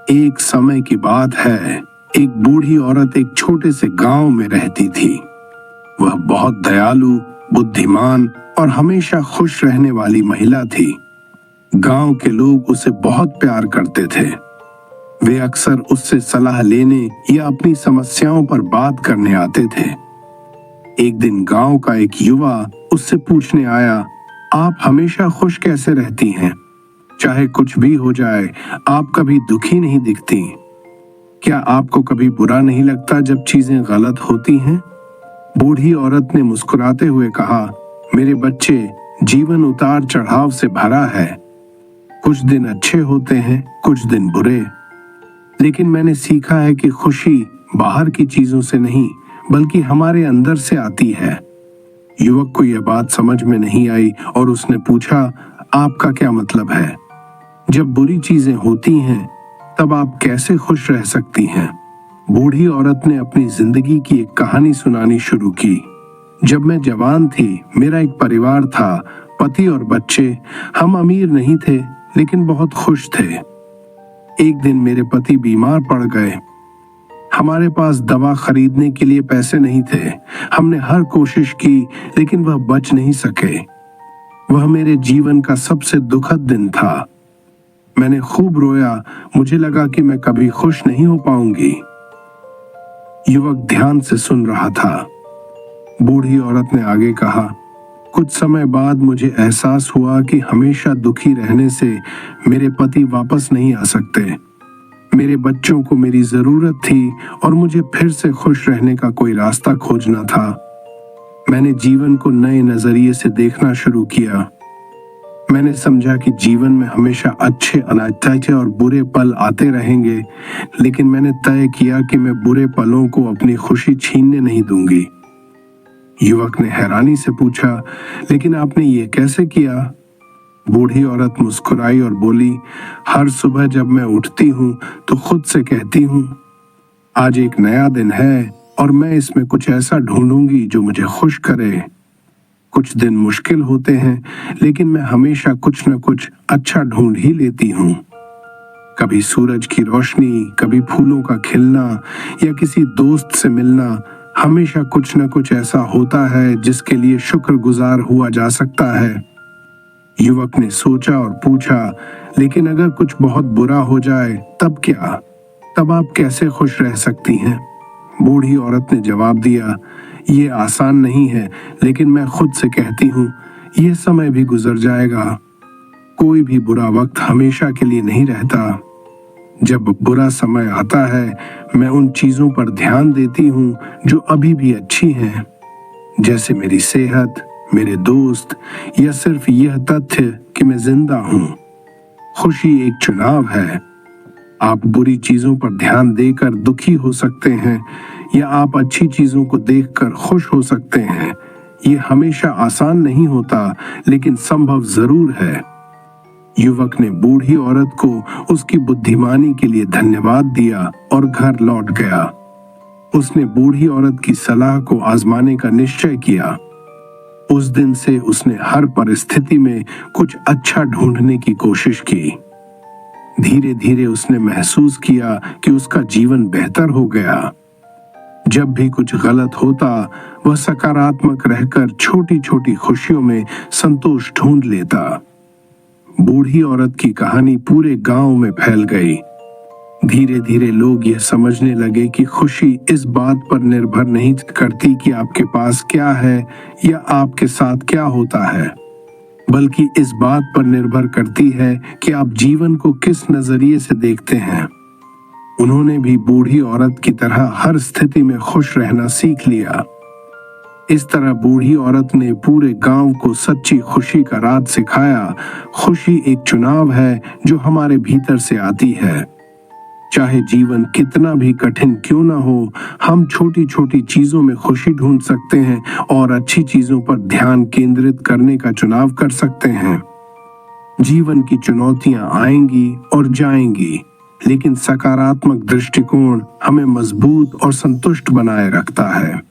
एक समय की बात है, एक बूढ़ी औरत एक छोटे से गांव में रहती थी। वह बहुत दयालु, बुद्धिमान और हमेशा खुश रहने वाली महिला थी। गांव के लोग उसे बहुत प्यार करते थे। वे अक्सर उससे सलाह लेने या अपनी समस्याओं पर बात करने आते थे। एक दिन गांव का एक युवा उससे पूछने आया, आप हमेशा खुश कैसे रहती हैं? चाहे कुछ भी हो जाए, आप कभी दुखी नहीं दिखती। क्या आपको कभी बुरा नहीं लगता जब चीजें गलत होती हैं? बूढ़ी औरत ने मुस्कुराते हुए कहा, मेरे बच्चे, जीवन उतार चढ़ाव से भरा है। कुछ दिन अच्छे होते हैं, कुछ दिन बुरे। लेकिन मैंने सीखा है कि खुशी बाहर की चीजों से नहीं, बल्कि हमारे अंदर से आती है। युवक को यह बात समझ में नहीं आई और उसने पूछा, आपका क्या मतलब है? जब बुरी चीजें होती हैं, तब आप कैसे खुश रह सकती हैं? बूढ़ी औरत ने अपनी जिंदगी की एक कहानी सुनानी शुरू की। जब मैं जवान थी, मेरा एक परिवार था, पति और बच्चे। हम अमीर नहीं थे, लेकिन बहुत खुश थे। एक दिन मेरे पति बीमार पड़ गए। हमारे पास दवा खरीदने के लिए पैसे नहीं थे। हमने हर कोशिश की, लेकिन वह बच नहीं सके। वह मेरे जीवन का सबसे दुखद दिन था। मैंने खूब रोया। मुझे लगा कि मैं कभी खुश नहीं हो पाऊंगी। युवक ध्यान से सुन रहा था। बूढ़ी औरत ने आगे कहा, कुछ समय बाद मुझे एहसास हुआ कि हमेशा दुखी रहने से मेरे पति वापस नहीं आ सकते। मेरे बच्चों को मेरी जरूरत थी और मुझे फिर से खुश रहने का कोई रास्ता खोजना था। मैंने जीवन को नए नजरिए से देखना शुरू किया। मैंने समझा कि जीवन में हमेशा अच्छे, अनचाहे और बुरे पल आते रहेंगे, लेकिन मैंने तय किया कि मैं बुरे पलों को अपनी खुशी छीनने नहीं दूंगी। युवक ने हैरानी से पूछा, लेकिन आपने ये कैसे किया? बूढ़ी औरत मुस्कुराई और बोली, हर सुबह जब मैं उठती हूँ तो खुद से कहती हूँ, आज एक नया दिन है और मैं इसमें कुछ ऐसा ढूंढूंगी जो मुझे खुश करे। कुछ दिन मुश्किल होते हैं, लेकिन मैं हमेशा कुछ न कुछ अच्छा ढूंढ ही लेती हूँ। कभी सूरज की रोशनी, कभी फूलों का खिलना या किसी दोस्त से मिलना। हमेशा कुछ न कुछ ऐसा होता है जिसके लिए शुक्रगुजार हुआ जा सकता है। युवक ने सोचा और पूछा, लेकिन अगर कुछ बहुत बुरा हो जाए तब क्या? तब आप कैसे खुश रह सकती हैं? बूढ़ी औरत ने जवाब दिया, ये आसान नहीं है, लेकिन मैं खुद से कहती हूँ, यह समय भी गुजर जाएगा। कोई भी बुरा वक्त हमेशा के लिए नहीं रहता। जब बुरा समय आता है, मैं उन चीजों पर ध्यान देती हूँ जो अभी भी अच्छी हैं, जैसे मेरी सेहत, मेरे दोस्त या सिर्फ यह तथ्य कि मैं जिंदा हूँ। खुशी एक चुनाव है। आप बुरी चीजों पर ध्यान देकर दुखी हो सकते हैं या आप अच्छी चीजों को देखकर खुश हो सकते हैं। ये हमेशा आसान नहीं होता, लेकिन संभव जरूर है। युवक ने बूढ़ी औरत को उसकी बुद्धिमानी के लिए धन्यवाद दिया और घर लौट गया। उसने बूढ़ी औरत की सलाह को आजमाने का निश्चय किया। उस दिन से उसने हर परिस्थिति में कुछ अच्छा ढूंढने की कोशिश की। धीरे धीरे उसने महसूस किया कि उसका जीवन बेहतर हो गया। जब भी कुछ गलत होता, वह सकारात्मक रहकर छोटी छोटी खुशियों में संतोष ढूंढ लेता। बूढ़ी औरत की कहानी पूरे गांव में फैल गई। धीरे धीरे लोग यह समझने लगे कि खुशी इस बात पर निर्भर नहीं करती कि आपके पास क्या है या आपके साथ क्या होता है, बल्कि इस बात पर निर्भर करती है कि आप जीवन को किस नजरिए से देखते हैं। उन्होंने भी बूढ़ी औरत की तरह हर स्थिति में खुश रहना सीख लिया। इस तरह बूढ़ी औरत ने पूरे गांव को सच्ची खुशी का राज सिखाया। खुशी एक चुनाव है जो हमारे भीतर से आती है। चाहे जीवन कितना भी कठिन क्यों ना हो, हम छोटी छोटी चीजों में खुशी ढूंढ सकते हैं और अच्छी चीजों पर ध्यान केंद्रित करने का चुनाव कर सकते हैं। जीवन की चुनौतियां आएंगी और जाएंगी, लेकिन सकारात्मक दृष्टिकोण हमें मजबूत और संतुष्ट बनाए रखता है।